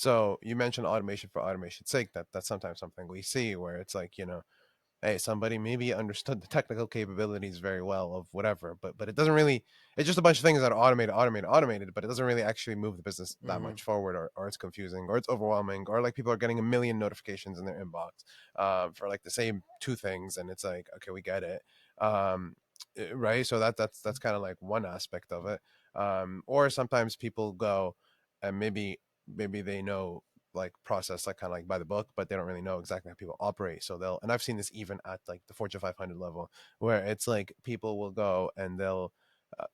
So you mentioned automation for automation's sake. That's sometimes something we see where it's like, hey, somebody maybe understood the technical capabilities very well of whatever, but it doesn't really. It's just a bunch of things that are automated, but it doesn't really actually move the business that Mm-hmm. much forward, or it's confusing, or it's overwhelming, or like people are getting a million notifications in their inbox for like the same two things, and it's like, okay, we get it, right? So that's kind of like one aspect of it, or sometimes people go and maybe they know like process like kind of like by the book, but they don't really know exactly how people operate. So they'll, and I've seen this even at like the Fortune 500 level, where it's like people will go and they'll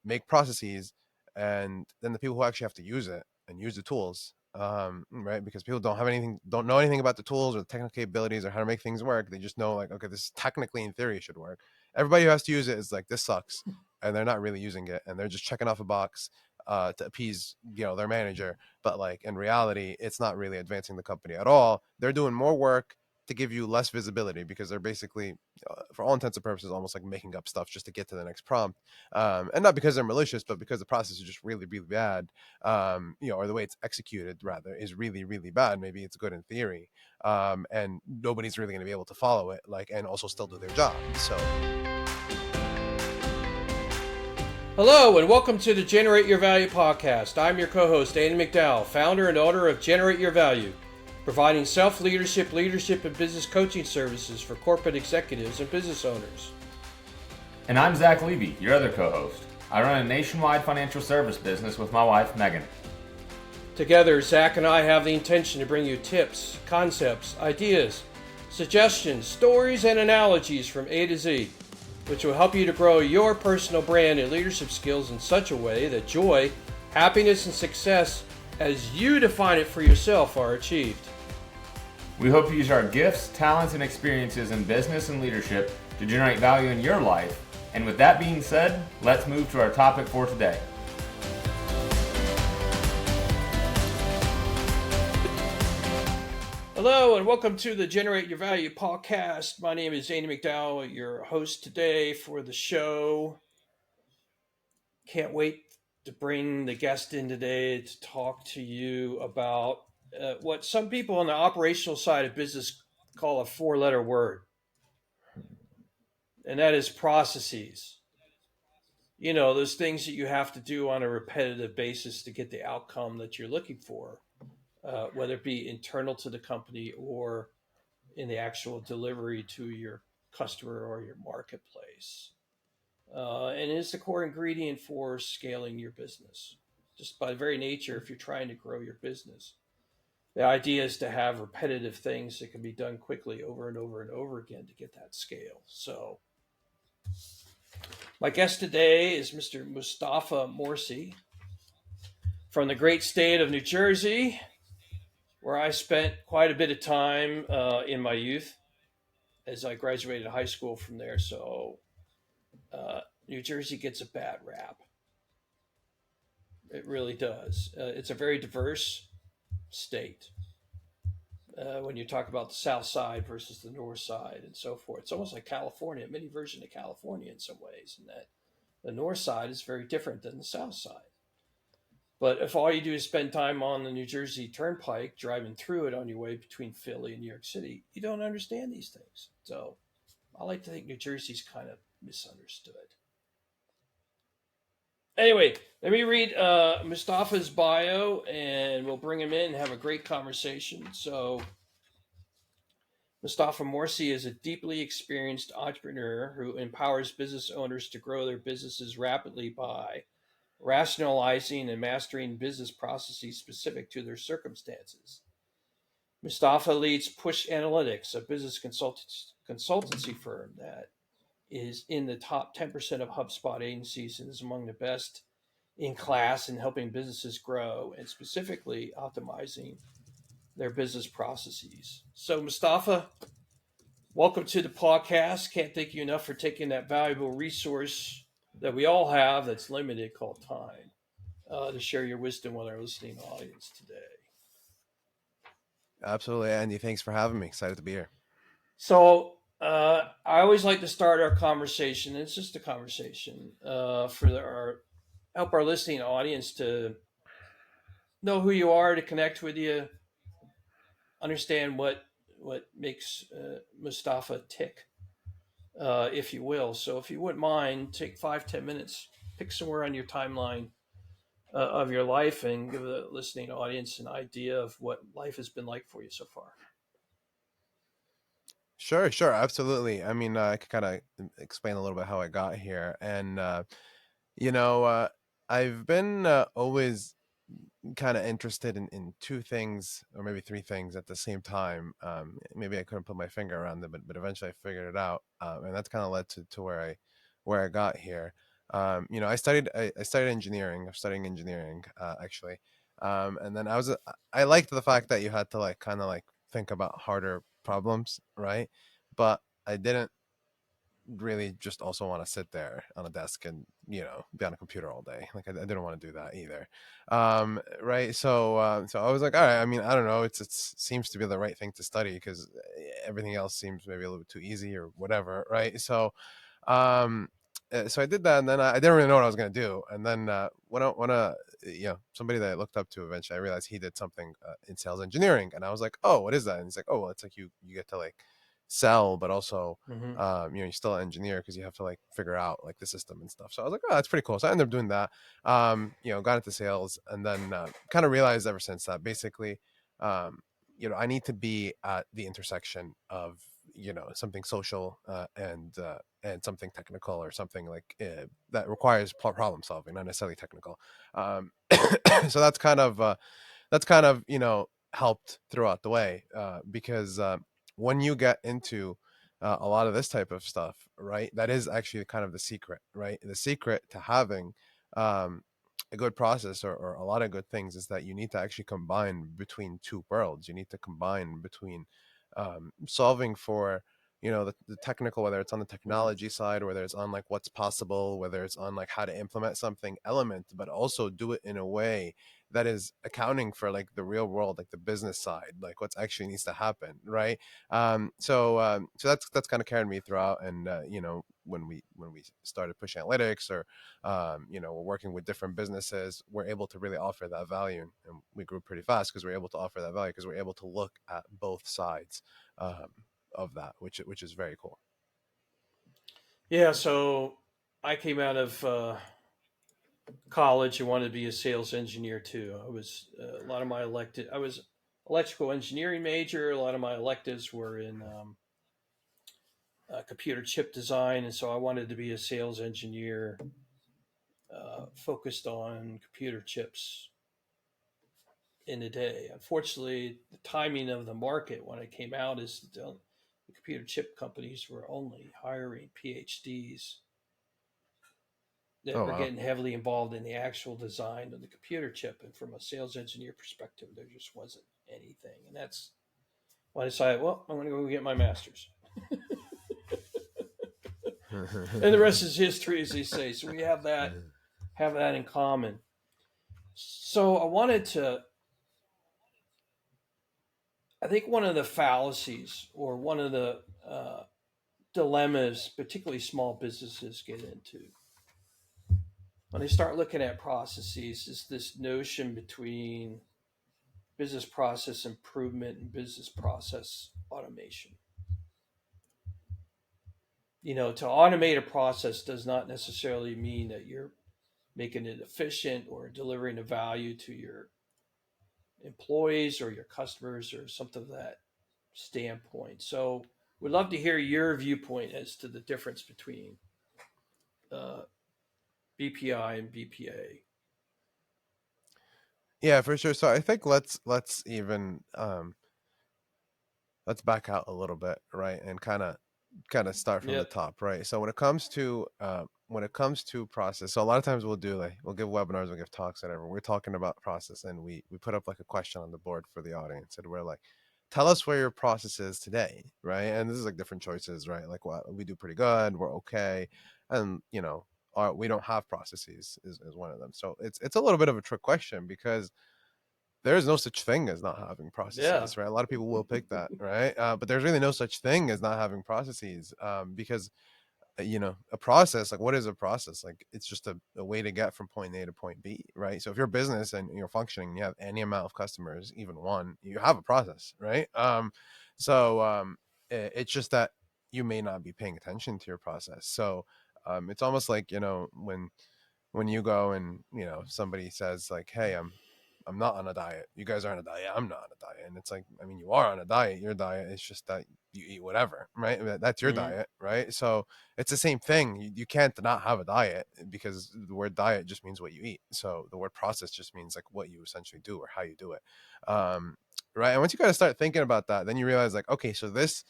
make processes, and then the people who actually have to use it and use the tools, right? Because people don't know anything about the tools or the technical capabilities or how to make things work. They just know like, okay, this technically in theory should work. Everybody who has to use it is like, this sucks, and they're not really using it, and they're just checking off a box to appease their manager, but like in reality it's not really advancing the company at all. They're doing more work to give you less visibility, because they're basically for all intents and purposes almost like making up stuff just to get to the next prompt, and not because they're malicious, but because the process is just really bad, or the way it's executed rather is really bad. Maybe it's good in theory, and nobody's really going to be able to follow it, like, and also still do their job. So Hello, and welcome to the Generate Your Value podcast. I'm your co-host, Andy McDowell, founder and owner of Generate Your Value, providing self-leadership, leadership, and business coaching services for corporate executives and business owners. And I'm Zach Levy, your other co-host. I run a nationwide financial service business with my wife, Megan. Together, Zach and I have the intention to bring you tips, concepts, ideas, suggestions, stories, and analogies from A to Z, which will help you to grow your personal brand and leadership skills in such a way that joy, happiness, and success, as you define it for yourself, are achieved. We hope to use our gifts, talents, and experiences in business and leadership to generate value in your life. And with that being said, let's move to our topic for today. Hello, and welcome to the Generate Your Value podcast. My name is Andy McDowell, your host today for the show. Can't wait to bring the guest in today to talk to you about what some people on the operational side of business call a four-letter word, and that is processes. You know, those things that you have to do on a repetitive basis to get the outcome that you're looking for, whether it be internal to the company or in the actual delivery to your customer or your marketplace. And it's the core ingredient for scaling your business. Just by very nature, if you're trying to grow your business, the idea is to have repetitive things that can be done quickly over and over and over again to get that scale. So, my guest today is Mr. Moustafa Moursy from the great state of New Jersey, where I spent quite a bit of time in my youth as I graduated high school from there. So, New Jersey gets a bad rap. It really does. It's a very diverse state. When you talk about the South Side versus the North Side and so forth, it's almost like California, a mini version of California in some ways, in that the North Side is very different than the South Side. But if all you do is spend time on the New Jersey Turnpike, driving through it on your way between Philly and New York City, you don't understand these things. So I like to think New Jersey's kind of misunderstood. Anyway, let me read Mustafa's bio and we'll bring him in and have a great conversation. So, Moustafa Moursy is a deeply experienced entrepreneur who empowers business owners to grow their businesses rapidly by rationalizing and mastering business processes specific to their circumstances. Mustafa leads Push Analytics, a business consultancy firm that is in the top 10% of HubSpot agencies and is among the best in class in helping businesses grow and specifically optimizing their business processes. So, Mustafa, welcome to the podcast. Can't thank you enough for taking that valuable resource that we all have that's limited called time to share your wisdom with our listening audience today. absolutely, Andy, thanks for having me. Excited to be here. So, I always like to start our conversation. It's just a conversation for help our listening audience to know who you are, to connect with you, understand what makes Mustafa tick, if you will. So if you wouldn't mind, take 5-10 minutes, pick somewhere on your timeline of your life, and give the listening audience an idea of what life has been like for you so far. Sure, sure, absolutely. I mean, I could kind of explain a little bit how I got here, and you know, I've been always kind of interested in two things or maybe three things at the same time. Maybe I couldn't put my finger around them, but eventually I figured it out, and that's kind of led to where I got here. I studied engineering. I'm studying engineering actually, and then I liked the fact that you had to like kind of like think about harder problems, right? But I didn't really just also want to sit there on a desk and be on a computer all day. Like I didn't want to do that either. Right, so I was like, all right, I mean, I don't know, it seems to be the right thing to study because everything else seems maybe a little bit too easy or whatever, right? Um so I did that, and then I didn't really know what I was going to do. And then when somebody that I looked up to, eventually I realized he did something in sales engineering, and I was like, oh, what is that? And he's like, oh, well, it's like you get to like sell, but also Mm-hmm. you're still an engineer because you have to like figure out like the system and stuff. So I was like, oh, that's pretty cool. So I ended up doing that. Got into sales, and then kind of realized ever since that basically, um, I need to be at the intersection of something social and something technical, or something like that requires problem solving, not necessarily technical. So that's kind of helped throughout the way, because when you get into a lot of this type of stuff, right, that is actually kind of the secret, right? The secret to having um, a good process, or a lot of good things, is that you need to actually combine between two worlds. You need to combine between solving for the technical, whether it's on the Mm-hmm. technology side, whether it's on like what's possible, whether it's on like how to implement something element, but also do it in a way that is accounting for like the real world, like the business side, like what's actually needs to happen, right? So that's kind of carried me throughout. And when we started pushing analytics, or we're working with different businesses, we're able to really offer that value, and we grew pretty fast because we're able to offer that value, because we're able to look at both sides um, of that, which is very cool. Yeah, so I came out of college and wanted to be a sales engineer too. I was a lot of my elected. I was electrical engineering major. A lot of my electives were in computer chip design, and so I wanted to be a sales engineer focused on computer chips in the day. Unfortunately, the timing of the market when it came out is the computer chip companies were only hiring PhDs that Oh were wow. getting heavily involved in the actual design of the computer chip. And from a sales engineer perspective, there just wasn't anything. And that's why I decided, well, I'm going to go get my master's. And the rest is history, as they say. So we have that in common. So I think one of the fallacies, or one of the dilemmas, particularly small businesses get into when they start looking at processes, is this notion between business process improvement and business process automation. To automate a process does not necessarily mean that you're making it efficient or delivering a value to your employees or your customers or something of that standpoint. So, we'd love to hear your viewpoint as to the difference between uh, BPI and BPA. Yeah, for sure. So I think let's even let's back out a little bit, right, and kind of start from the Yep. top, right? So when it comes to process, so a lot of times we'll give webinars, we'll give talks, whatever. We're talking about process, and we put up like a question on the board for the audience, and we're like, tell us where your process is today, right? And this is like different choices, right? Like, well, we do pretty good, we're okay, and we don't have processes is one of them. So it's a little bit of a trick question, because there is no such thing as not having Yeah. processes, right? A lot of people will pick that, right? But there's really no such thing as not having processes, because a process. Like, what is a process? Like, it's just a way to get from point A to point B, right? So if you're a business and you're functioning, you have any amount of customers, even one, you have a process, right? It's just that you may not be paying attention to your process. So it's almost like, when you go and somebody says like, hey, I'm not on a diet, you guys are on a diet, I'm not on a diet, and it's like, I mean, you are on a diet, your diet is just that you eat whatever, right? That's your Mm-hmm. diet, right? So it's the same thing. You can't not have a diet, because the word diet just means what you eat. So the word process just means like what you essentially do or how you do it. um right, and once you got to start thinking about that, then you realize like, okay, so this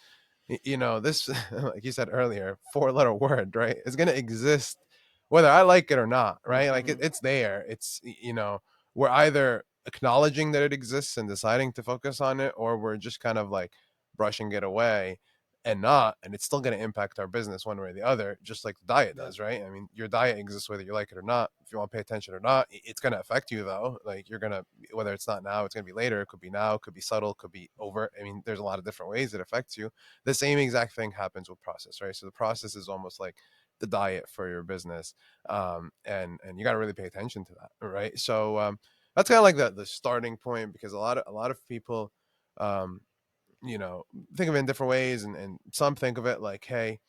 like you said earlier, four-letter word, right, is going to exist whether I like it or not, right? Like, Mm-hmm. it's there. We're either acknowledging that it exists and deciding to focus on it, or we're just kind of like brushing it away and it's still going to impact our business one way or the other, just like the diet Yeah. does, right? I mean, your diet exists whether you like it or not. If you want to pay attention or not, it's going to affect you, though. Like, you're going to, whether it's not now, it's going to be later. It could be now, it could be subtle, it could be over. I mean, there's a lot of different ways it affects you. The same exact thing happens with process, right? So the process is almost like the diet for your business. And you got to really pay attention to that, right? So that's kind of like the starting point, because a lot of people um, you know think of it in different ways, and some think of it like, hey,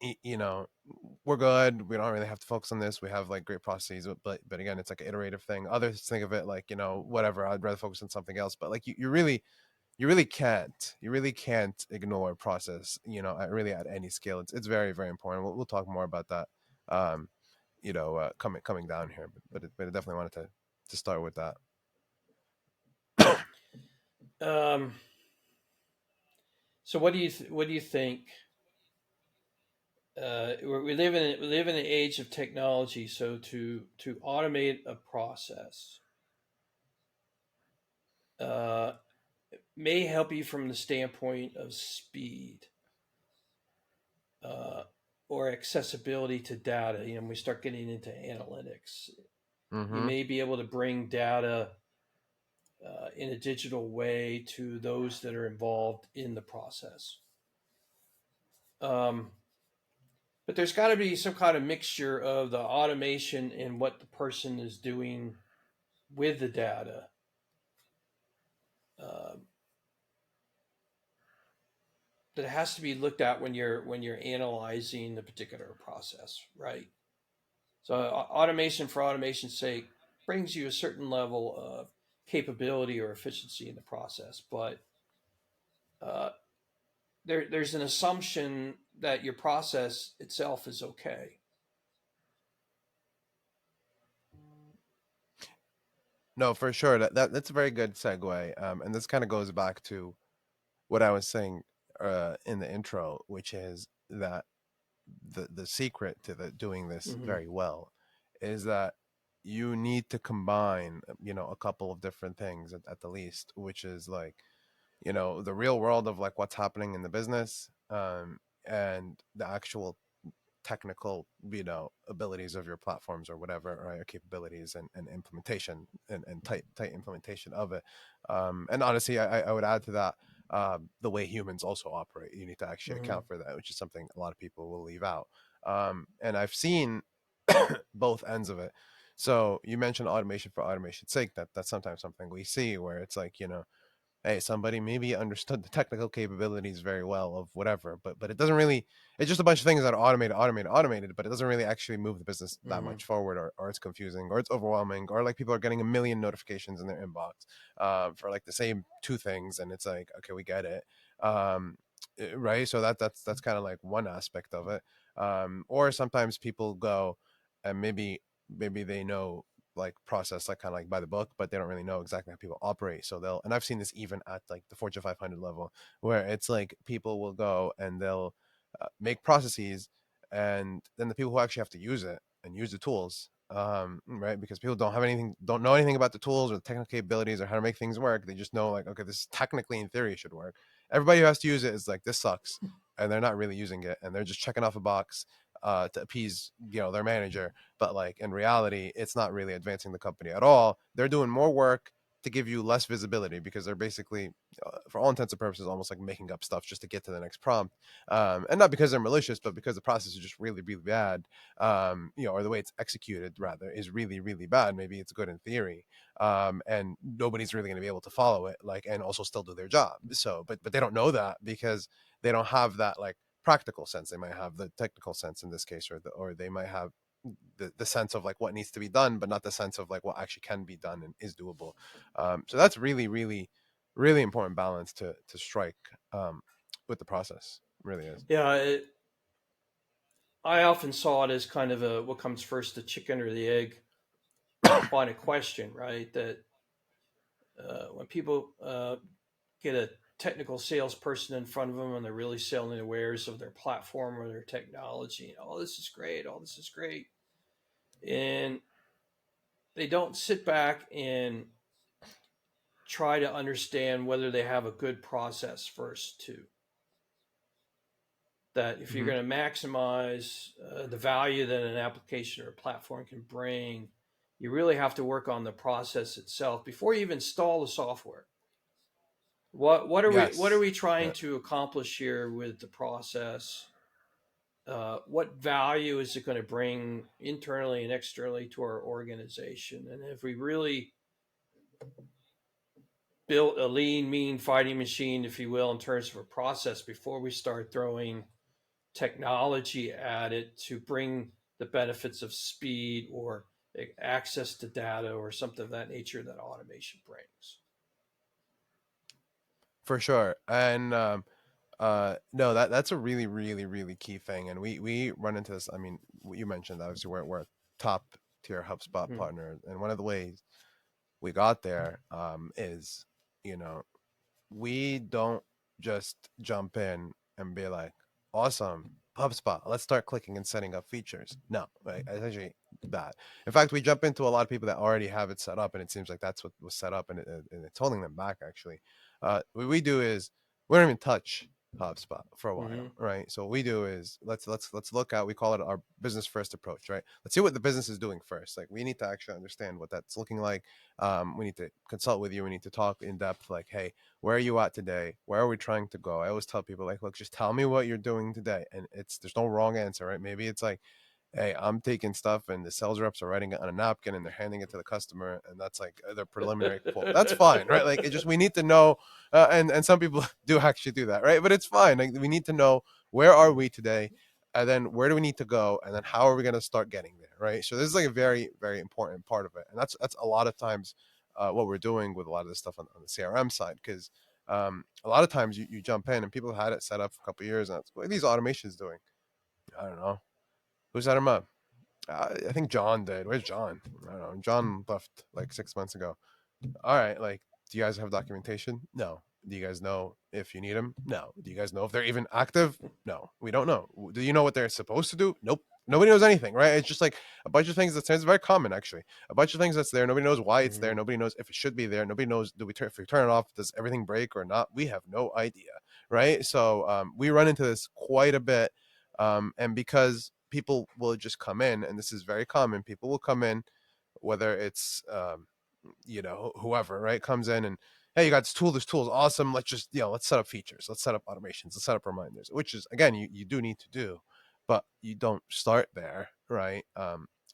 y- you know we're good, we don't really have to focus on this, we have like great processes, but again, it's like an iterative thing. Others think of it like, whatever, I'd rather focus on something else. But like, you really can't ignore process, at any scale. It's very, very important. We'll talk more about that um coming down here, but I definitely wanted to start with that. Um, so what do you think? We live in an age of technology, so to automate a process uh, may help you from the standpoint of speed uh, or accessibility to data. When we start getting into analytics, you Mm-hmm. may be able to bring data in a digital way to those that are involved in the process. Um, but there's got to be some kind of mixture of the automation and what the person is doing with the data. Uh, that has to be looked at when you're analyzing the particular process, right? So automation for automation's sake brings you a certain level of capability or efficiency in the process, but uh, there's an assumption that your process itself is okay. No, for sure. That's a very good segue. And this kind of goes back to what I was saying in the intro, which is that the secret to doing this Mm-hmm. very well is that you need to combine, a couple of different things at the least, which is like, the real world of like what's happening in the business, and the actual technical, abilities of your platforms or whatever, or your capabilities, and implementation, and tight implementation of it. And honestly, I would add to that, the way humans also operate. You need to actually Mm-hmm. account for that, which is something a lot of people will leave out. And I've seen both ends of it. So you mentioned automation for automation's sake. That's sometimes something we see where it's like, hey, somebody maybe understood the technical capabilities very well of whatever, but it doesn't really, it's just a bunch of things that are automated, but it doesn't really actually move the business that Mm-hmm. much forward, or it's confusing, or it's overwhelming, or like people are getting a million notifications in their inbox for like the same two things, and it's like, okay, we get it. Right, so that's kind of like one aspect of it. Or sometimes people go and maybe they know like process like kind of like by the book, but they don't really know exactly how people operate. So and I've seen this even at like the Fortune 500 level, where it's like people will go and they'll make processes, and then the people who actually have to use it and use the tools, right? Because people don't know anything about the tools or the technical capabilities or how to make things work. They just know like, okay, this technically in theory should work. Everybody who has to use it is like, this sucks, and they're not really using it, and they're just checking off a box to appease their manager. But like in reality, it's not really advancing the company at all. They're doing more work to give you less visibility, because they're basically, for all intents and purposes, almost like making up stuff just to get to the next prompt. And not because they're malicious, but because the process is just really, really bad. Or the way it's executed rather is really, really bad. Maybe it's good in theory, and nobody's really going to be able to follow it, like, and also still do their job. So, but they don't know that because they don't have that like practical sense. They might have the technical sense in this case, or they might have the sense of like what needs to be done, but not the sense of like what actually can be done and is doable. So that's really, really, really important balance to strike, with the process. It really is. Yeah, I often saw it as kind of a what comes first, the chicken or the egg line of question, right? That when people get a technical salesperson in front of them and they're really selling the wares of their platform or their technology, oh, this is great, oh, this is great, and they don't sit back and try to understand whether they have a good process first too. That if you're Mm-hmm. going to maximize the value that an application or a platform can bring, you really have to work on the process itself before you even install the software. What are Yes. we trying Yeah. to accomplish here with the process? What value is it going to bring internally and externally to our organization? And if we really built a lean, mean fighting machine, if you will, in terms of a process before we start throwing technology at it to bring the benefits of speed or access to data or something of that nature that automation brings. For sure. And no, that's a really, really, really key thing. And we run into this. I mean, you mentioned obviously we're a top tier HubSpot Mm-hmm. partner, and one of the ways we got there, is, you know, we don't just jump in and be like, awesome, HubSpot, let's start clicking and setting up features. No, right? It's actually bad. In fact, we jump into a lot of people that already have it set up, and it seems like that's what was set up, and it's holding them back, actually. What we do is we don't even touch HubSpot for a Mm-hmm. while, right? So what we do is let's look at, we call it our business first approach, right? Let's see what the business is doing first. Like, we need to actually understand what that's looking like. We need to consult with you. We need to talk in depth, like, hey, where are you at today? Where are we trying to go? I always tell people, like, look, just tell me what you're doing today. And there's no wrong answer, right? Maybe it's like, hey, I'm taking stuff and the sales reps are writing it on a napkin and they're handing it to the customer, and that's like their preliminary quote. That's fine, right? Like, it just, we need to know, and some people do actually do that, right? But it's fine. Like, we need to know, where are we today, and then where do we need to go, and then how are we going to start getting there, right? So this is like a very, very important part of it, and that's a lot of times, what we're doing with a lot of this stuff on the CRM side, because, a lot of times you jump in and people have had it set up for a couple of years, and what are these automations doing? I don't know. Who set them up? I think John did. Where's John? I don't know. John left like 6 months ago. All right, like, do you guys have documentation? No. Do you guys know if you need them? No. Do you guys know if they're even active? No. We don't know. Do you know what they're supposed to do? Nope. Nobody knows anything, right? It's just like a bunch of things that sounds very common, actually. A bunch of things that's there. Nobody knows why it's Mm-hmm. there. Nobody knows if it should be there. Nobody knows, if we turn it off, does everything break or not? We have no idea, right? So, we run into this quite a bit, and because people will just come in, and this is very common, people will come in, whether it's, whoever, right, comes in and, hey, you got this tool is awesome, let's just, let's set up features, let's set up automations, let's set up reminders, which is, again, you do need to do, but you don't start there, right?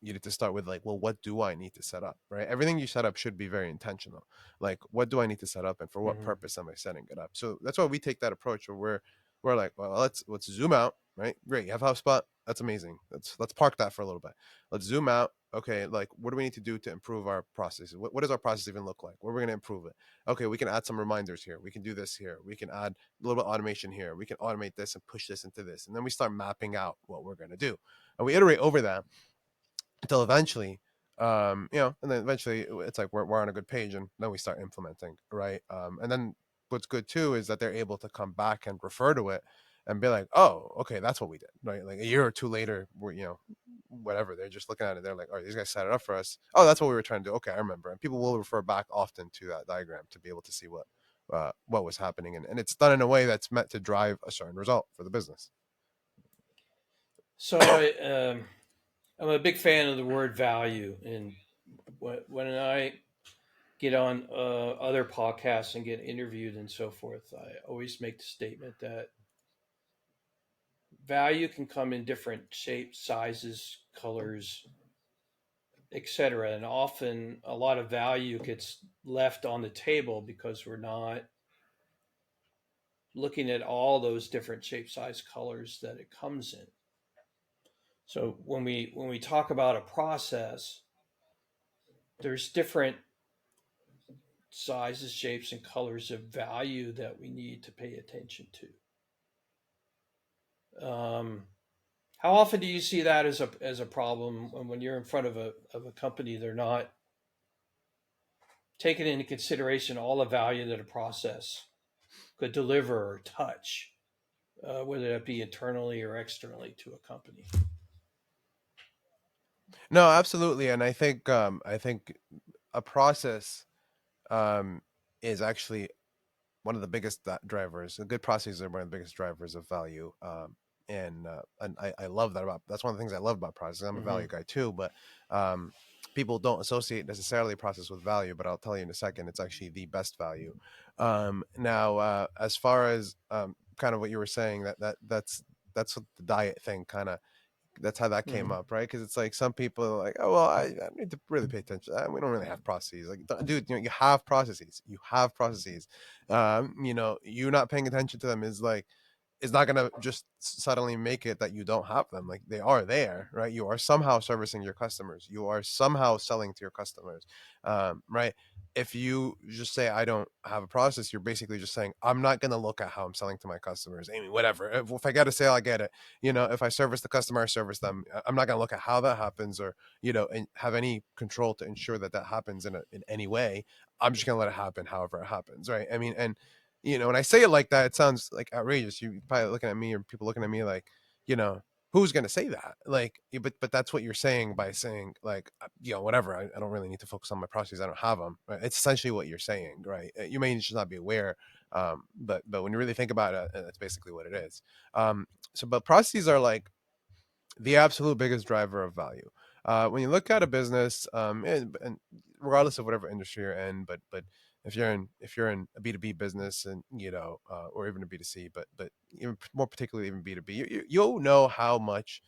You need to start with, like, well, what do I need to set up, right? Everything you set up should be very intentional. Like, what do I need to set up, and for what Mm-hmm. purpose am I setting it up? So that's why we take that approach where we're like, well, let's zoom out, right? Great, you have HubSpot, that's amazing, let's park that for a little bit. Let's zoom out. Okay, like, what do we need to do to improve our processes? What does our process even look like? Where are we going to improve it? Okay, we can add some reminders here, we can do this here, we can add a little bit of automation here, we can automate this and push this into this, and then we start mapping out what we're going to do, and we iterate over that until eventually, and then eventually it's like we're on a good page, and then we start implementing, right? And then what's good too is that they're able to come back and refer to it and be like, oh, okay, that's what we did, right? Like a year or two later, we're, whatever, they're just looking at it, they're like, all right, these guys set it up for us, oh, that's what we were trying to do, okay, I remember. And people will refer back often to that diagram to be able to see what was happening, and it's done in a way that's meant to drive a certain result for the business. So I'm a big fan of the word value, and when I get on other podcasts and get interviewed and so forth, I always make the statement that value can come in different shapes, sizes, colors, etc. And often a lot of value gets left on the table because we're not looking at all those different shape, size, colors that it comes in. So when we talk about a process, there's different sizes, shapes, and colors of value that we need to pay attention to. How often do you see that as a problem when you're in front of a company? They're not taking into consideration all the value that a process could deliver or touch, whether that be internally or externally to a company. No, absolutely, and I think a process um, is actually one of the biggest drivers. A good processes are one of the biggest drivers of value. And I love that about that's one of the things I love about process. I'm a Mm-hmm. value guy too, but um, people don't associate necessarily process with value. But I'll tell you in a second, it's actually the best value. Now, as far as kind of what you were saying, that's what the diet thing kind of that's how that came Mm-hmm. up, right? Because it's like some people are like, oh well, I need to really pay attention. We don't really have processes. Like, dude, you have processes. You have processes. You not paying attention to them is not gonna just suddenly make it that you don't have them. Like they are there, right? You are somehow servicing your customers. You are somehow selling to your customers, right? If you just say I don't have a process, you're basically just saying I'm not gonna look at how I'm selling to my customers. I mean, whatever. If I get a sale, I get it. If I service the customer, I service them. I'm not gonna look at how that happens or and have any control to ensure that that happens in any way. I'm just gonna let it happen, however it happens, right? I mean, and when I say it like that, it sounds like outrageous. You probably looking at me or people looking at me like, you know, who's going to say that? Like, but that's what you're saying by saying like, whatever. I don't really need to focus on my processes. I don't have them. Right? It's essentially what you're saying, right? You may just not be aware, but when you really think about it, that's basically what it is. But processes are like the absolute biggest driver of value. When you look at a business, and regardless of whatever industry you're in, but if you're in a B2B business and or even a B2C, but even more particularly even B2B, you'll know how much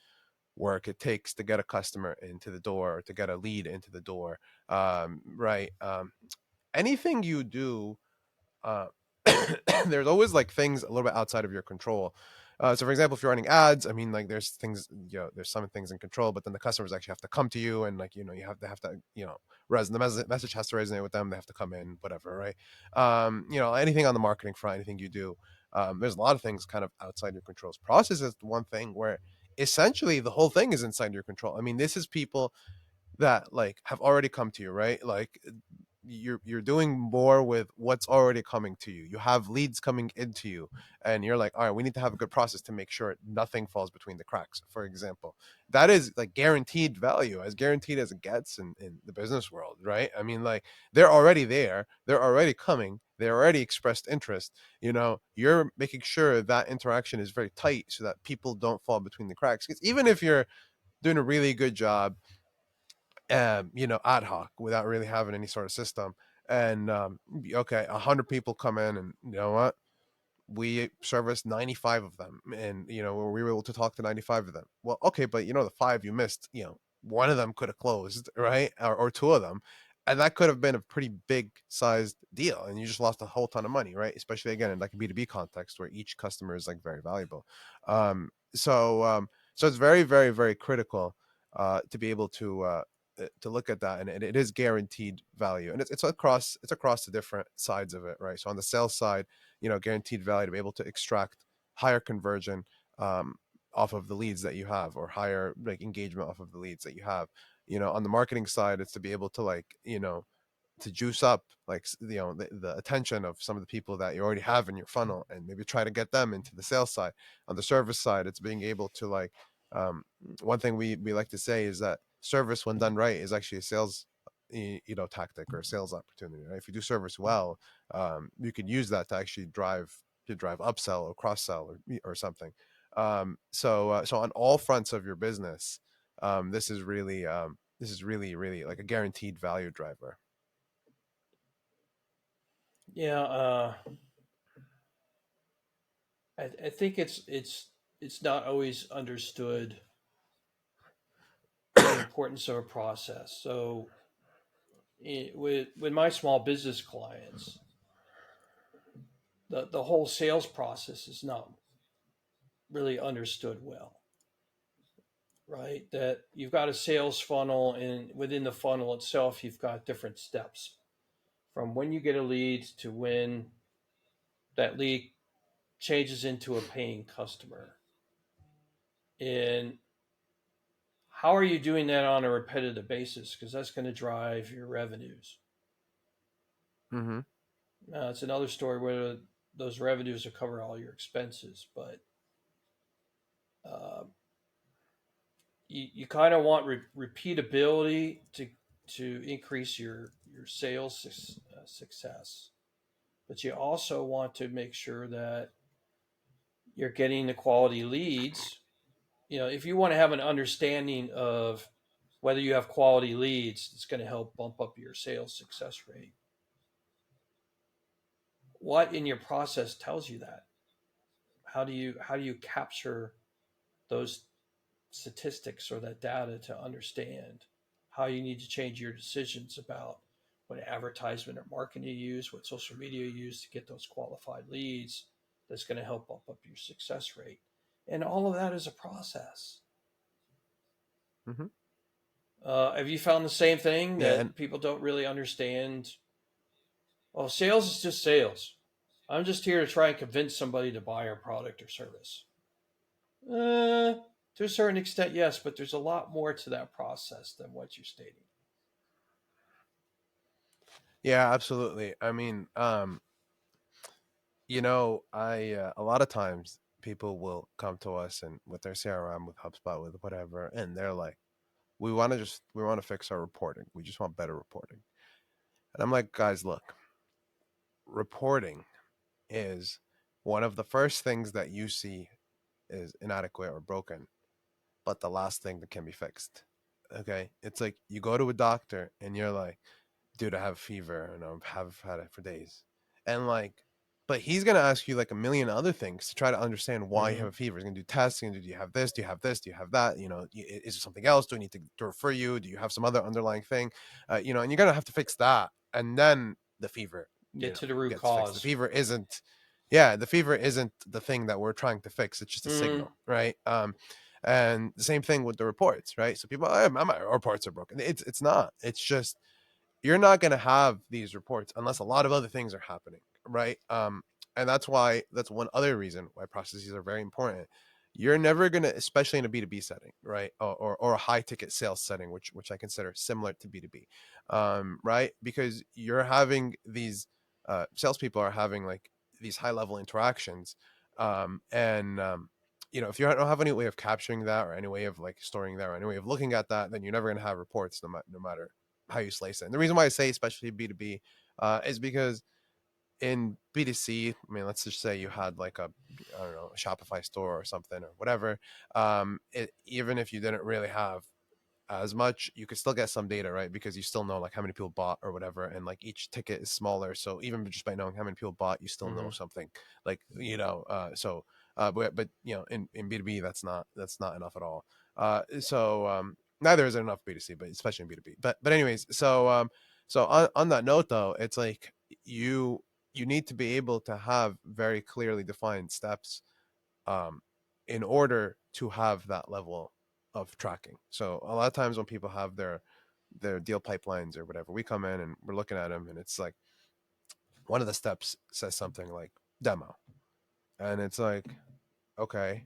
work it takes to get a customer into the door or to get a lead into the door. Right. Anything you do, uh, there's always like things a little bit outside of your control. So, for example, if you're running ads, I mean, like there's things, there's some things in control, but then the customers actually have to come to you, and like you have to the message has to resonate with them. They have to come in, whatever, right? Anything on the marketing front, anything you do, there's a lot of things kind of outside your controls. Process is the one thing where essentially the whole thing is inside your control. I mean, this is people that like have already come to you, right? Like you're doing more with what's already coming to you. You have leads coming into you, and you're like, all right, we need to have a good process to make sure nothing falls between the cracks. For example, that is like guaranteed value, as guaranteed as it gets in the business world, right? I mean, like they're already there, they're already coming, they already expressed interest. You're making sure that interaction is very tight so that people don't fall between the cracks. Because even if you're doing a really good job ad hoc without really having any sort of system. And okay, 100 people come in, and you know what? We serviced 95 of them, and we were able to talk to 95 of them. Well, okay, but the five you missed, one of them could have closed, right? Or two of them, and that could have been a pretty big sized deal, and you just lost a whole ton of money, right? Especially again in like a B2B context where each customer is like very valuable. So it's very, very, very critical to be able to look at that, and it is guaranteed value, and it's across the different sides of it, right? So on the sales side, guaranteed value to be able to extract higher conversion um, off of the leads that you have, or higher like engagement off of the leads that you have. On the marketing side, it's to be able to like to juice up like the attention of some of the people that you already have in your funnel, and maybe try to get them into the sales side. On the service side, it's being able to like um, one thing we like to say is that service when done right is actually a sales tactic or a sales opportunity, right? If you do service well, you can use that to actually drive upsell or cross sell or something. So on all fronts of your business, this is really really like a guaranteed value driver. Yeah, I think it's not always understood the importance of a process. So with my small business clients, the whole sales process is not really understood well, right? That you've got a sales funnel, and within the funnel itself, you've got different steps from when you get a lead to when that lead changes into a paying customer. And how are you doing that on a repetitive basis? Because that's going to drive your revenues. Mm-hmm. Now, it's another story where those revenues will cover all your expenses, but uh, you kind of want repeatability to increase your sales success, but you also want to make sure that you're getting the quality leads. You know, if you want to have an understanding of whether you have quality leads, it's going to help bump up your sales success rate. What in your process tells you that? How do you capture those statistics or that data to understand how you need to change your decisions about what advertisement or marketing you use, what social media you use to get those qualified leads that's going to help bump up your success rate. And all of that is a process. Mm-hmm. Have you found the same thing Yeah, and that people don't really understand? Well, sales is just sales. I'm just here to try and convince somebody to buy our product or service. To a certain extent, yes, but there's a lot more to that process than what you're stating. yeah, absolutely. I mean, I a lot of times people will come to us and with their CRM, with HubSpot, with whatever, and they're like, we want to fix our reporting. We just want better reporting. And I'm like, guys, look, reporting is one of the first things that you see is inadequate or broken, but the last thing that can be fixed. Okay, it's like you go to a doctor and you're like, dude, I have a fever and have had it for days. And like, but he's gonna ask you like a million other things to try to understand why you Mm-hmm. have a fever. He's gonna do tests. He's gonna do, do you have this? Do you have this? Do you have that? Is there something else? Do we need to refer you? Do you have some other underlying thing? And you're gonna have to fix that, and then the fever, Get to the root gets fixed. cause. The fever isn't the thing that we're trying to fix. It's just a Mm, signal, right? And the same thing with the reports, right? So people, my reports are broken. It's not. It's just you're not going to have these reports unless a lot of other things are happening, right? And that's one other reason why processes are very important. You're never going to, especially in a B2B setting, right? Or a high ticket sales setting, which I consider similar to B2B, right? Because you're having these salespeople are having like these high level interactions, and if you don't have any way of capturing that or any way of like storing that or any way of looking at that, then you're never going to have reports, no matter how you slice it. And the reason why I say especially B2B is because in B2C, I mean, let's just say you had like I don't know, a Shopify store or something or whatever. Even if you didn't really have as much, you could still get some data, right? Because you still know like how many people bought or whatever, and like each ticket is smaller. So even just by knowing how many people bought, you still know hmm something. Like but in B2B, that's not enough at all. Neither is it enough B2C, but especially in B2B. But anyways, so on that note though, it's like you you need to be able to have very clearly defined steps um, in order to have that level of tracking. So a lot of times when people have their deal pipelines or whatever, we come in and we're looking at them, and it's like one of the steps says something like demo, and it's like, okay,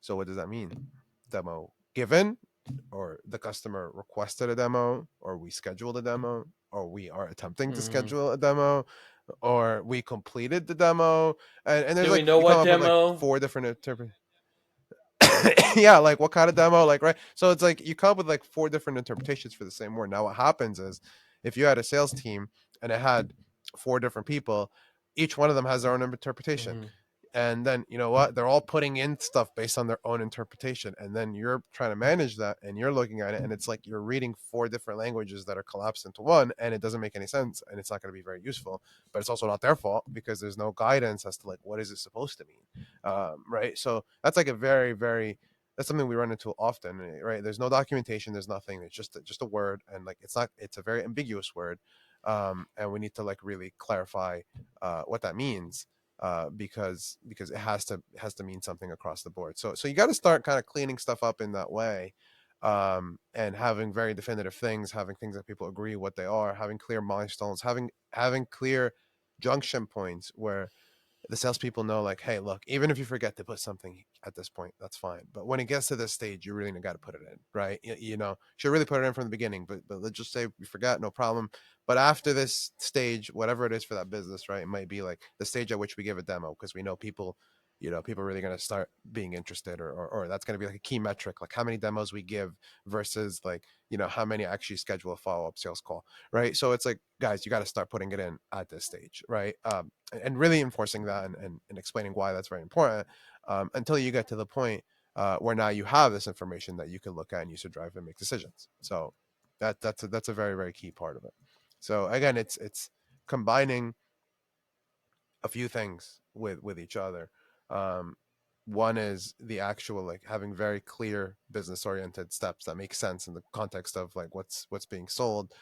so what does that mean? Demo given, or the customer requested a demo, or we scheduled a demo, or we are attempting to hmm schedule a demo, or we completed the demo, and there's Do we like know you come what up with like demo? four different yeah, like what kind of demo, like, right? So it's like you come up with like four different interpretations for the same word. Now what happens is if you had a sales team and it had four different people, each one of them has their own interpretation. hmm And then you know what, they're all putting in stuff based on their own interpretation, and then you're trying to manage that, and you're looking at it, and it's like you're reading four different languages that are collapsed into one, and it doesn't make any sense, and it's not going to be very useful. But it's also not their fault because there's no guidance as to like what is it supposed to mean. Right, so that's like a very very, that's something we run into often, right? There's no documentation, there's nothing, it's just a word, and like it's not, it's a very ambiguous word. And we need to like really clarify what that means, because it has to mean something across the board. So you got to start kind of cleaning stuff up in that way, and having very definitive things, having things that people agree what they are, having clear milestones, having clear junction points where the salespeople know, like, hey, look, even if you forget to put something at this point, that's fine. But when it gets to this stage, you really got to put it in, right? You know, should really put it in from the beginning. But let's just say we forgot, no problem. But after this stage, whatever it is for that business, right? It might be like the stage at which we give a demo because we know people, people are really going to start being interested, or that's going to be like a key metric, like how many demos we give versus like, how many actually schedule a follow up sales call, right? So it's like, guys, you got to start putting it in at this stage, right? And really enforcing that, and explaining why that's very important, until you get to the point where now you have this information that you can look at and use to drive and make decisions. So that's a very very key part of it. So again, it's combining a few things with each other. Um, One is the actual, like, having very clear business oriented steps that make sense in the context of like what's being sold.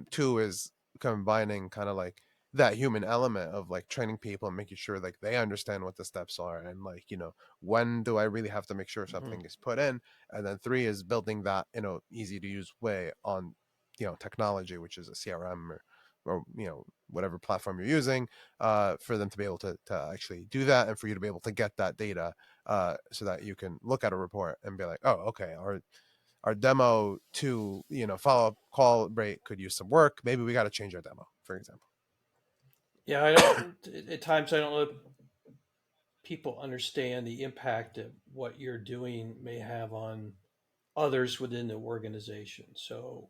Two is combining kind of like that human element of like training people and making sure like they understand what the steps are, and like, when do I really have to make sure Mm-hmm. something is put in. And then three is building that, easy to use way on, technology, which is a CRM, or whatever platform you're using, for them to be able to actually do that, and for you to be able to get that data, so that you can look at a report and be like, oh, okay, our demo to, follow up call rate could use some work. Maybe we got to change our demo, for example. Yeah, I don't. At times, I don't know if people understand the impact that what you're doing may have on others within the organization. So,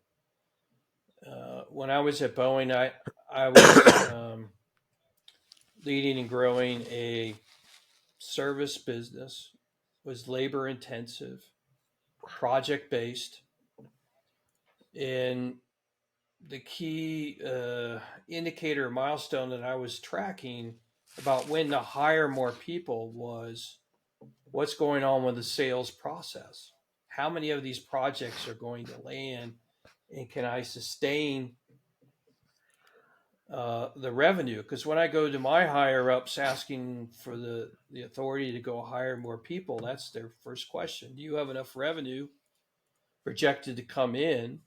when I was at Boeing, I was leading and growing a service business. Was labor intensive, project based, and the key indicator milestone that I was tracking about when to hire more people was what's going on with the sales process. How many of these projects are going to land, and can I sustain the revenue? Because when I go to my higher ups asking for the authority to go hire more people, that's their first question. Do you have enough revenue projected to come in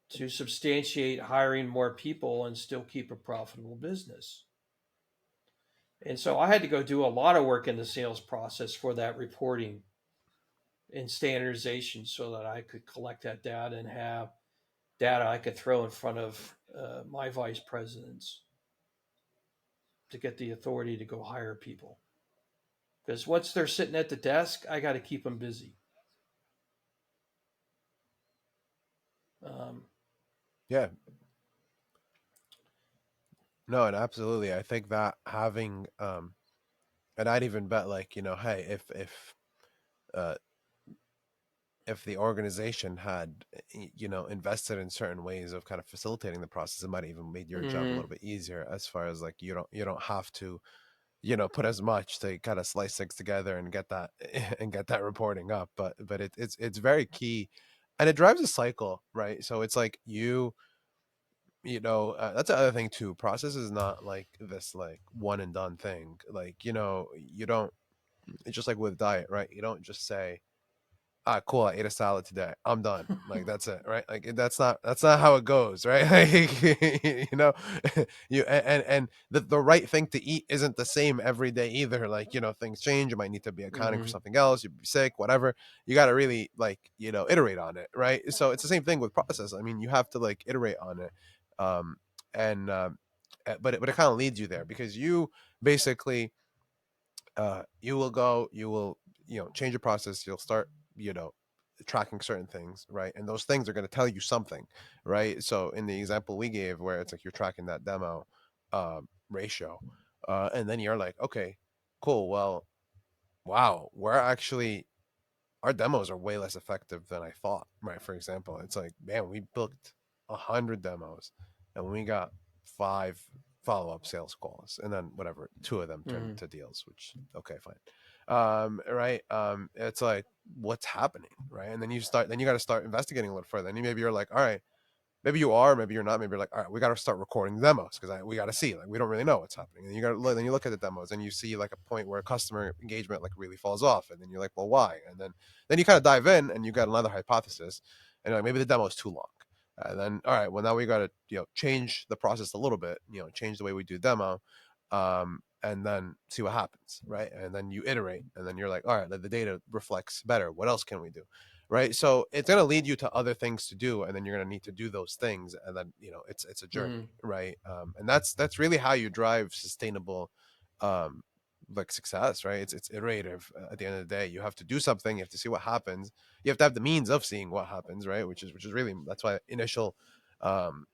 to substantiate hiring more people and still keep a profitable business? And so I had to go do a lot of work in the sales process for that reporting and standardization so that I could collect that data and have data I could throw in front of my vice presidents to get the authority to go hire people. Because once they're sitting at the desk, I got to keep them busy. Um, Yeah, no, and absolutely, I think that having, and I'd even bet, like, hey, uh if the organization had, invested in certain ways of kind of facilitating the process, it might have even made your job a mm, little bit easier, as far as like you don't have to, put as much to kind of slice things together and get that and get that reporting up. But it's very key, and it drives a cycle, right? So it's like that's the other thing too. Process is not like this like one and done thing. Like, you don't, it's just like with diet, right? You don't just say, ah, cool, I ate a salad today, I'm done, like that's it, right? Like that's not how it goes, right? Like, and the right thing to eat isn't the same every day either. Like, things change, you might need to be accounting for mm, something else, you'd be sick, whatever. You got to really, like, iterate on it, right? So it's the same thing with process. I mean, you have to like iterate on it. um and but it kind of leads you there, because you basically, you will go, you will, change your process, you'll start, you know tracking certain things, right? And those things are going to tell you something, right? So in the example we gave, where it's like you're tracking that demo ratio, And then you're like, okay, cool. Well, wow, we're actually our demos are way less effective than I thought. Right? For example, it's like, man, we booked 100 demos, and we got 5 follow-up sales calls, and then whatever, 2 of them turned Mm-hmm. into deals. Which, okay, fine. Right. It's like, what's happening, right? And then you got to start investigating a little further. And maybe you're like, all right, maybe you are, maybe you're not. Maybe you're like, all right, we got to start recording the demos because we got to see, like, we don't really know what's happening. And you got to look, then you look at the demos and you see like a point where customer engagement like really falls off, and then you're like, well, why? And then you kind of dive in and you got another hypothesis, and you're like, maybe the demo is too long. And then, all right, well, now we got to change the process a little bit, change the way we do demo, and then see what happens, right? And then you iterate, and then you're like, all right, the data reflects better. What else can we do? Right, so it's going to lead you to other things to do, and then you're going to need to do those things, and then it's a journey, Mm-hmm. right? And that's really how you drive sustainable um like success, right? It's iterative. At the end of the day, you have to do something, you have to see what happens, you have to have the means of seeing what happens, right? Which is really, that's why initial um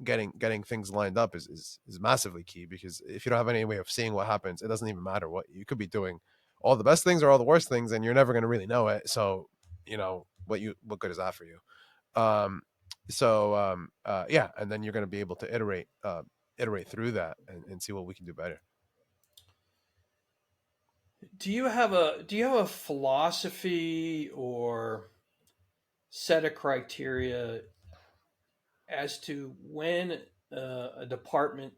getting things lined up is massively key, because if you don't have any way of seeing what happens, it doesn't even matter what you could be doing, all the best things or all the worst things, and you're never going to really know it. So what good is that for you? um yeah, and then you're going to be able to iterate through that, and see what we can do better. Do you have a philosophy or set of criteria as to when a department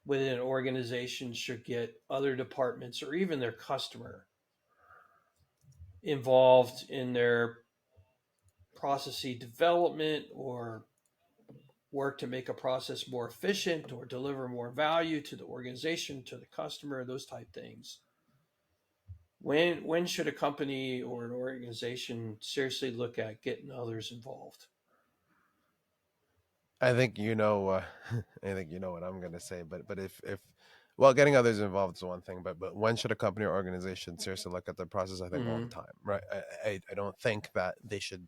within an organization should get other departments or even their customer involved in their processy development or work to make a process more efficient or deliver more value to the organization, to the customer, those type things? When should a company or an organization seriously look at getting others involved? I think I think you know what I'm gonna say, but if well, getting others involved is one thing, but when should a company or organization seriously look at the process? I think all the Mm-hmm. time, right? I don't think that they should,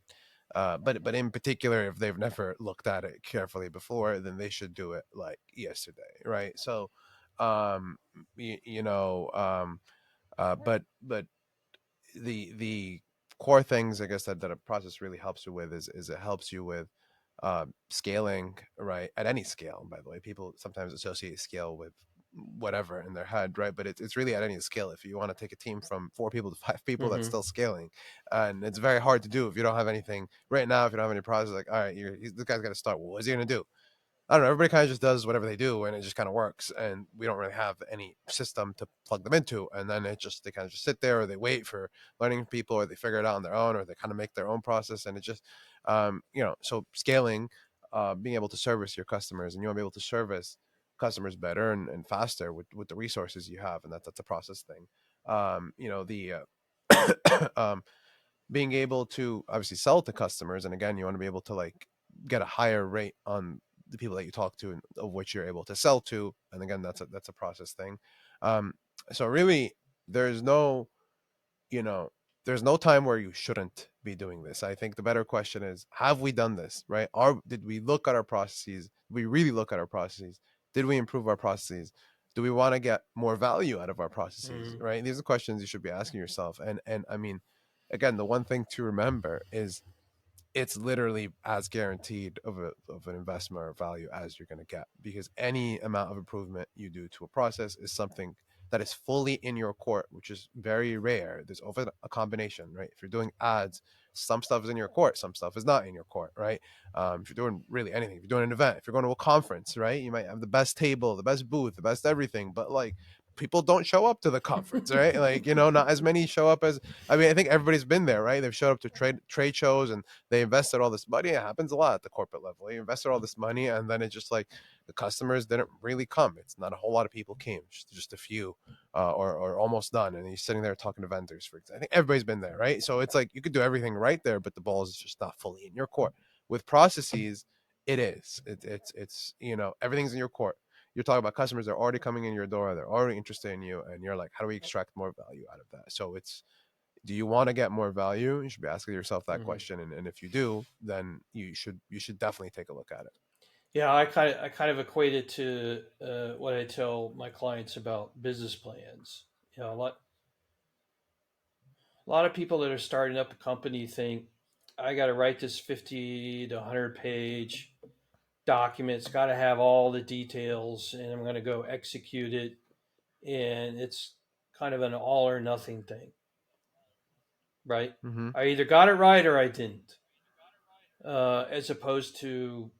but in particular, if they've never looked at it carefully before, then they should do it like yesterday, right? So, um, you, you know, but the core things, I guess, that a process really helps you with is it helps you with scaling, right? At any scale, by the way, people sometimes associate scale with whatever in their head, right? But it's really at any scale. If you want to take a team from 4 people to 5 people, that's Mm-hmm. still scaling, and it's very hard to do if you don't have anything right now. If you don't have any process, like, all right, this guy's got to start. Well, what is he gonna do? I don't know. Everybody kind of just does whatever they do, and it just kind of works. And we don't really have any system to plug them into. And then they kind of just sit there, or they wait for learning people, or they figure it out on their own, or they kind of make their own process. And it just, so scaling, being able to service your customers, and you want to be able to service customers better and faster with the resources you have, and that's a process thing. The being able to obviously sell to customers, and again, you want to be able to like get a higher rate on the people that you talk to, and of which you're able to sell to, and again, that's a process thing. um so really, there's no you know there's no time where you shouldn't be doing this. I think the better question is, have we done this right? Did we look at our processes? Did we really look at our processes? Did we improve our processes? Do we want to get more value out of our processes, Mm-hmm. right? These are questions you should be asking yourself. And I mean, again, the one thing to remember is it's literally as guaranteed of an investment or value as you're going to get, because any amount of improvement you do to a process is something that is fully in your court, which is very rare. There's often a combination, right? If you're doing ads, some stuff is in your court, some stuff is not in your court, right? If you're doing really anything, if you're doing an event, if you're going to a conference, right, you might have the best table, the best booth, the best everything, but like, people don't show up to the conference, right? Like, not as many show up as, I mean, I think everybody's been there, right? They've showed up to trade shows, and they invested all this money. It happens a lot at the corporate level. They invested all this money, and then it's just like the customers didn't really come. It's not a whole lot of people came, just a few, or almost none. And he's sitting there talking to vendors. For example, I think everybody's been there, right? So it's like you could do everything right there, but the ball is just not fully in your court. With processes, it is. It's everything's in your court. You're talking about customers that are already coming in your door. They're already interested in you, and you're like, how do we extract more value out of that? So it's, do you want to get more value? You should be asking yourself that Mm-hmm. question, and if you do, then you should definitely take a look at it. Yeah, I kind of equate it to what I tell my clients about business plans. You know, a lot of people that are starting up a company think I got to write this 50 to 100-page document. It's got to have all the details, and I'm going to go execute it. And it's kind of an all or nothing thing, right? Mm-hmm. I either got it right or I didn't, as opposed to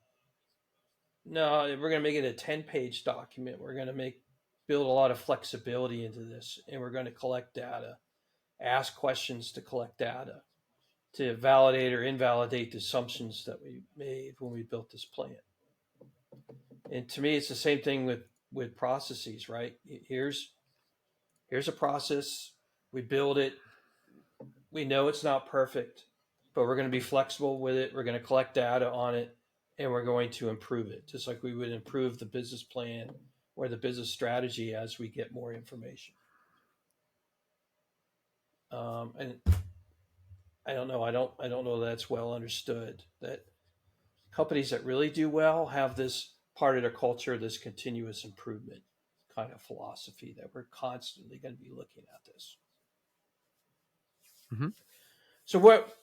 no, we're going to make it a 10-page document. We're going to build a lot of flexibility into this, and we're going to collect data, ask questions to collect data, to validate or invalidate the assumptions that we made when we built this plan. And to me, it's the same thing with processes, right? Here's a process. We build it. We know it's not perfect, but we're going to be flexible with it. We're going to collect data on it, and we're going to improve it, just like we would improve the business plan or the business strategy as we get more information. And I don't know. I don't know that's well understood. That companies that really do well have this part of their culture, this continuous improvement kind of philosophy that we're constantly going to be looking at this. Mm-hmm. So what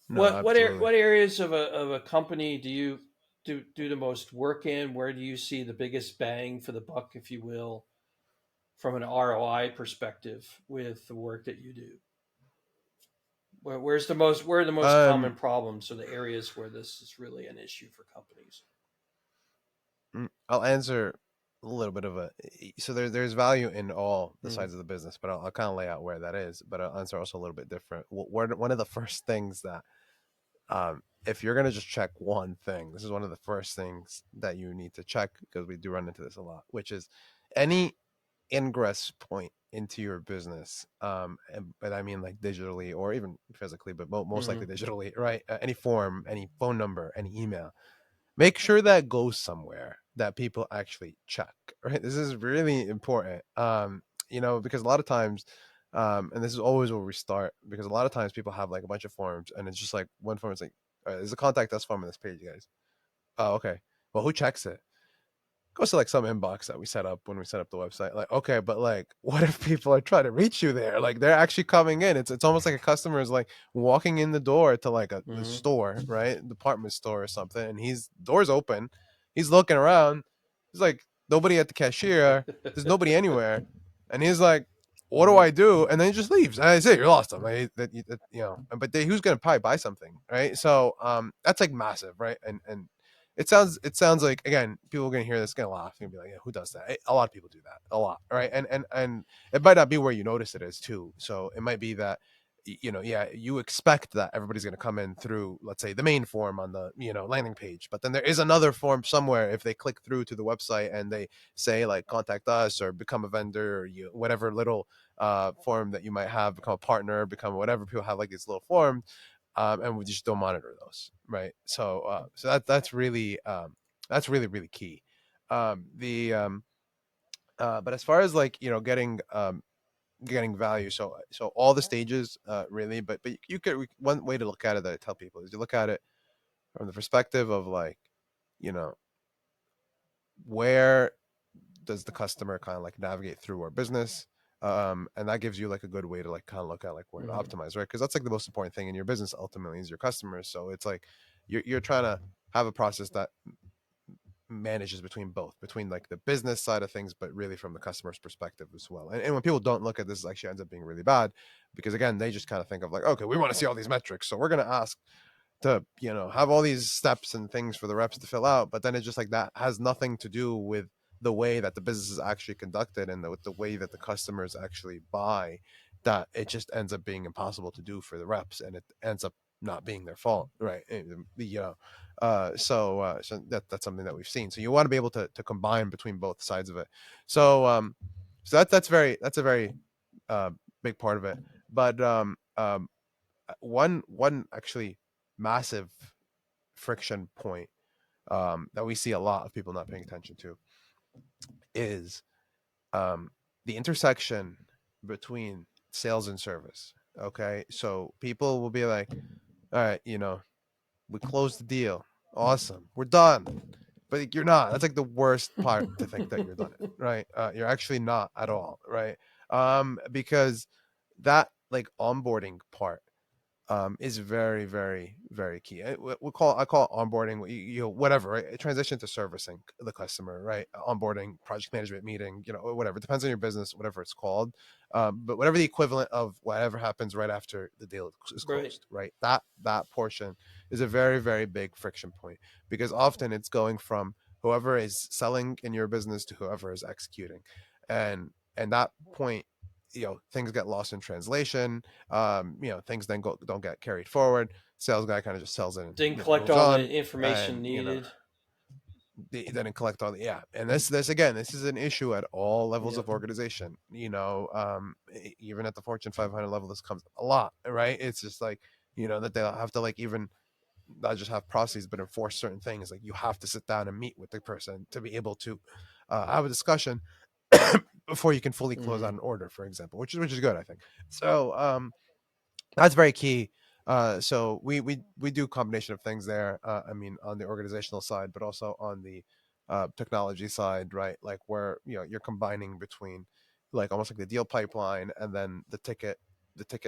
No, what absolutely. areas of a company do you do the most work in? Where do you see the biggest bang for the buck, if you will, from an ROI perspective with the work that you do? Where are the most common Um, problems or the areas where this is really an issue for companies? I'll answer a little bit of a so there's value in all the Mm, sides of the business, but I'll kind of lay out where that is. But I'll answer also a little bit different. One of the first things that if you're gonna just check one thing, this is one of the first things that you need to check because we do run into this a lot, which is any ingress point into your business. But I mean like digitally or even physically, but most likely mm, digitally, right? Any form, any phone number, any email, make sure that goes somewhere that people actually check, right? This is really important, because a lot of times, and this is always where we start, because a lot of times people have like a bunch of forms and it's just like one form is like, all right, there's a contact us form on this page, guys. Oh, okay. Well, who checks it? Goes to like some inbox that we set up when we set up the website. Like, okay, but like, what if people are trying to reach you there? Like, they're actually coming in. It's almost like a customer is like walking in the door to like a mm. store, right? Department store or something, and he's doors open. He's looking around. He's like nobody at the cashier. There's nobody anywhere, and he's like, "What do Mm. I do?" And then he just leaves. And I say, "You're lost him." Like, but who's gonna probably buy something, right? So that's like massive, right? And it sounds like, again, people are gonna hear this, gonna laugh, gonna be like, yeah, who does that? A lot of people do that, a lot, right? And it might not be where you notice it is too. So it might be that yeah, you expect that everybody's gonna come in through, let's say, the main form on the landing page, but then there is another form somewhere if they click through to the website and they say like contact us or become a vendor or whatever little form that you might have, become a partner, become whatever. People have like these little forms, and we just don't monitor those, right? So that's really really key. The But as far as like getting value, so all the stages, really, but you could one way to look at it that I tell people is you look at it from the perspective of like, you know where does the customer kind of like navigate through our business, and that gives you like a good way to like kind of look at like where to Mm. optimize, right? Because that's like the most important thing in your business ultimately is your customers. So it's like you're trying to have a process that manages between both, between like the business side of things, but really from the customer's perspective as well. And when people don't look at this, it actually ends up being really bad, because again, they just kind of think of like, okay, we want to see all these metrics, so we're going to ask to have all these steps and things for the reps to fill out, but then it's just like that has nothing to do with the way that the business is actually conducted and with the way that the customers actually buy, that it just ends up being impossible to do for the reps, and it ends up not being their fault, right? So that's something that we've seen. So you want to be able to combine between both sides of it. So that's a very uh, big part of it. But one actually massive friction point, that we see a lot of people not paying attention to, is um, the intersection between sales and service. Okay, so people will be like, all right, we closed the deal, awesome, we're done. but like, you're not. That's like the worst part, to think that you're done it, right? You're actually not at all, right? Because that like onboarding part is very, very, very key. I call it onboarding, whatever, right? Transition to servicing the customer, right? Onboarding, project management meeting, whatever. It depends on your business, whatever it's called. But whatever the equivalent of whatever happens right after the deal is Right. closed, right? That portion is a very, very big friction point, because often it's going from whoever is selling in your business to whoever is executing, and that point, things get lost in translation. Things then don't get carried forward. Sales guy kind of just sells it and Didn't collect moves all on, the information and needed. they didn't collect all the, yeah. And this again, this is an issue at all levels of Yep. organization. Even at the Fortune 500 level, this comes a lot, right? It's just like, that they'll have to like even not just have processes but enforce certain things. Like, you have to sit down and meet with the person to be able to have a discussion before you can fully close Mm-hmm. out an order, for example, which is good, I think. So that's very key. So we do a combination of things there. I mean, on the organizational side, but also on the technology side, right? Like, where you're combining between, like, almost like the deal pipeline and then the ticket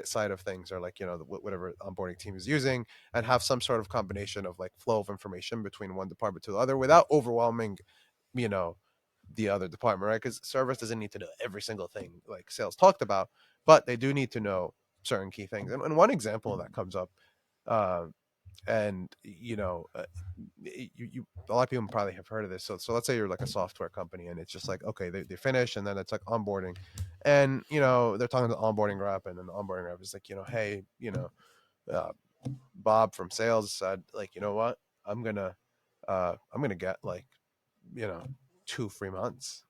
side of things, or like, whatever onboarding team is using, and have some sort of combination of like flow of information between one department to the other without overwhelming, you know the other department, right? Because service doesn't need to know every single thing like sales talked about, but they do need to know certain key things. And one example that comes up, uh, and a lot of people probably have heard of this. So let's say you're like a software company, and it's just like, okay, they finish, and then it's like onboarding, and they're talking to the onboarding rep, and then the onboarding rep is like, hey, uh, Bob from sales said, like, you know what, I'm gonna get like, you know 2 free months.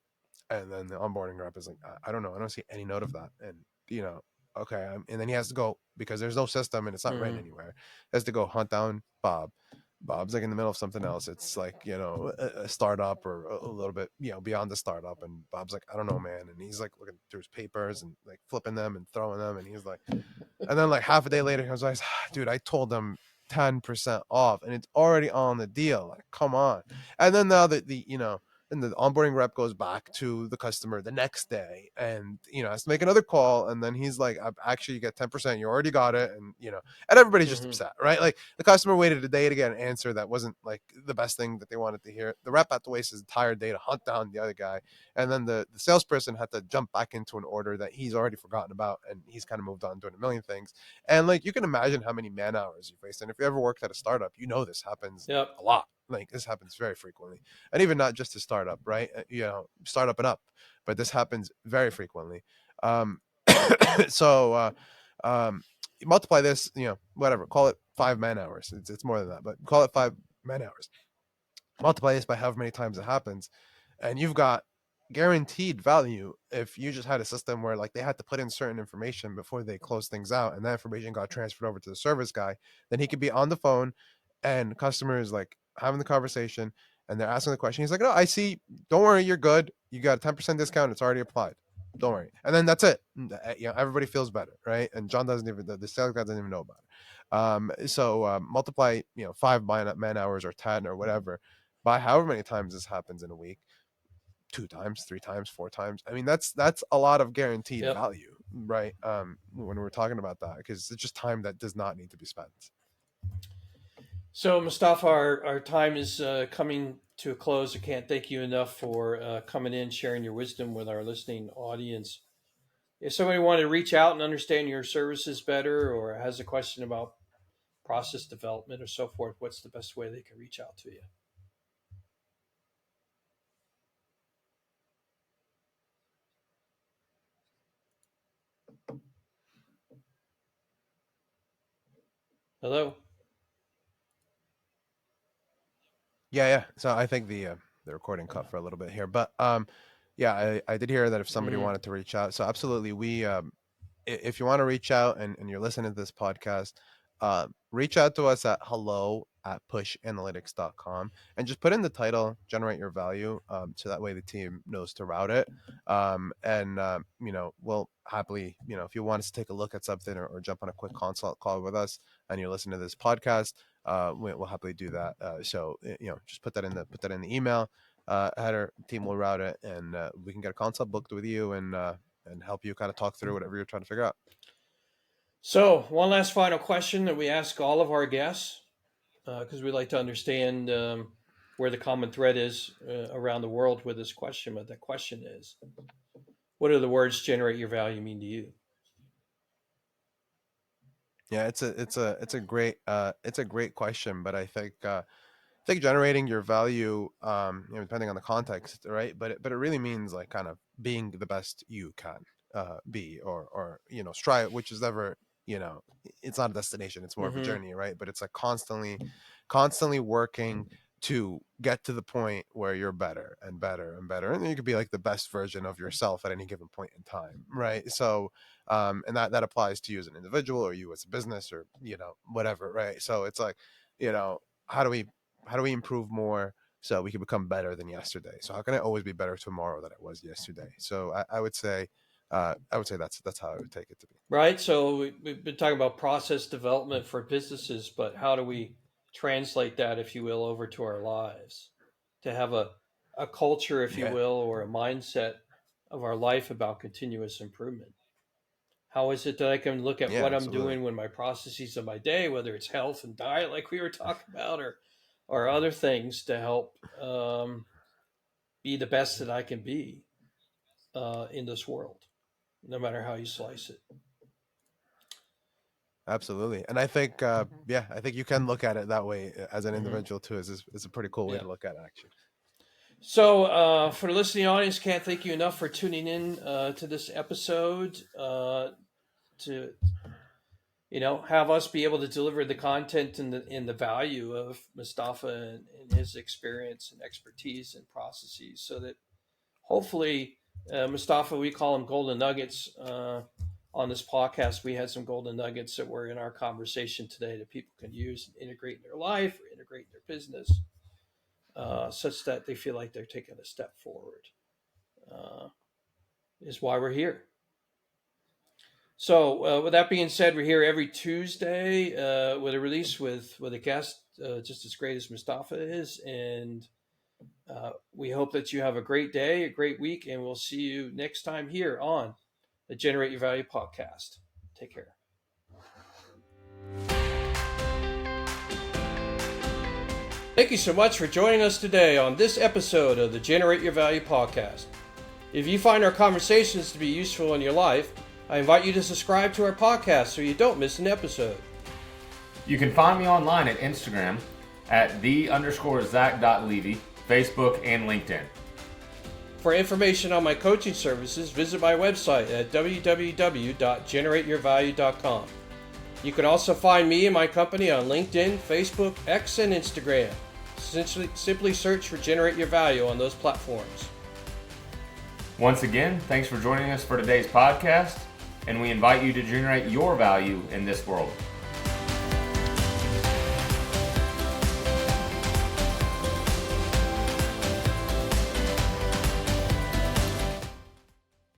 And then the onboarding rep is like, I don't know, I don't see any note of that. And you know okay, and then he has to go, because there's no system and it's not written Mm-hmm. anywhere. He has to go hunt down Bob's like in the middle of something else. It's like, a startup, or a little bit, beyond the startup. And Bob's like, I don't know, man. And he's like looking through his papers and like flipping them and throwing them. And he's like, and then like half a day later, he was like, dude, I told them 10% off and it's already on the deal. Like, come on. And then now that and the onboarding rep goes back to the customer the next day, and has to make another call. And then he's like, actually, you get 10%. You already got it. And and everybody's just Mm-hmm. upset, right? Like, the customer waited a day to get an answer that wasn't like the best thing that they wanted to hear. The rep had to waste his entire day to hunt down the other guy. And then the salesperson had to jump back into an order that he's already forgotten about, and he's kind of moved on doing a million things. And like, you can imagine how many man hours you face. And if you ever worked at a startup, this happens Yep. a lot. Like, this happens very frequently. And even not just a startup, right? Startup and up, but this happens very frequently. um so you multiply this, whatever, call it 5 man hours. It's more than that, but call it 5 man hours. Multiply this by however many times it happens, and you've got guaranteed value. If you just had a system where, like, they had to put in certain information before they close things out, and that information got transferred over to the service guy, then he could be on the phone, and customers like having the conversation, and they're asking the question. He's like, no, I see, don't worry, you're good, you got a 10% discount, it's already applied, don't worry. And then that's it. Everybody feels better, right? And John doesn't even, the sales guy doesn't even know about it. So multiply, 5 man hours or 10 or whatever, by however many times this happens in a week. 2 times, 3 times, 4 times. I mean, that's a lot of guaranteed Yep. value, right? When we're talking about that, because it's just time that does not need to be spent. So, Mustafa, our time is coming to a close. I can't thank you enough for coming in, sharing your wisdom with our listening audience. If somebody wanted to reach out and understand your services better, or has a question about process development or so forth, what's the best way they can reach out to you? Hello? Yeah. So I think the recording cut for a little bit here, but yeah, I did hear that if somebody Mm-hmm. wanted to reach out, so absolutely, we if you want to reach out, and you're listening to this podcast, reach out to us at hello@pushanalytics.com, and just put in the title, generate your value, so that way the team knows to route it. And we'll happily, if you want us to take a look at something, or jump on a quick consult call with us, and you're listening to this podcast, we'll happily do that. So just put that in the email. Header team will route it, and we can get a consult booked with you and help you kind of talk through whatever you're trying to figure out. So, one last final question that we ask all of our guests, because we like to understand where the common thread is around the world with this question. But that question is, what do the words "generate your value" mean to you? Yeah, it's a great question, but I think generating your value, depending on the context, right? But it really means like kind of being the best you can be, or strive, which is never, it's not a destination, it's more of a Mm-hmm. journey, right? But it's like constantly working to get to the point where you're better and better and better, and then you could be like the best version of yourself at any given point in time, right? So and that applies to you as an individual, or you as a business, or whatever, right? So it's like, how do we improve more so we can become better than yesterday? So how can I always be better tomorrow than I was yesterday? So I would say that's how I would take it to be. Right. So we've been talking about process development for businesses, but how do we translate that, if you will, over to our lives? To have a culture, if you Yeah, will, or a mindset of our life about continuous improvement. How is it that I can look at yeah, what I'm absolutely. doing when my processes of my day, whether it's health and diet, like we were talking about, or other things to help be the best that I can be in this world, no matter how you slice it. Absolutely. And I think I think you can look at it that way as an Mm-hmm. individual too. Is a pretty cool way Yeah. to look at it, actually. So, for the listening audience, can't thank you enough for tuning in to this episode. To have us be able to deliver the content and the value of Mustafa and his experience and expertise and processes, so that hopefully, Mustafa, we call them golden nuggets on this podcast. We had some golden nuggets that were in our conversation today that people can use and integrate in their life or integrate in their business, such that they feel like they're taking a step forward. Uh, is why we're here. So, with that being said, we're here every Tuesday with a release with a guest just as great as Mustafa is, and we hope that you have a great day, a great week, and we'll see you next time here on the Generate Your Value podcast. Take care. Thank you so much for joining us today on this episode of the Generate Your Value podcast. If you find our conversations to be useful in your life, I invite you to subscribe to our podcast so you don't miss an episode. You can find me online at Instagram at _Zach.Levy, Facebook, and LinkedIn. For information on my coaching services, visit my website at www.generateyourvalue.com. You can also find me and my company on LinkedIn, Facebook, X, and Instagram. Simply search for Generate Your Value on those platforms. Once again, thanks for joining us for today's podcast, and we invite you to generate your value in this world.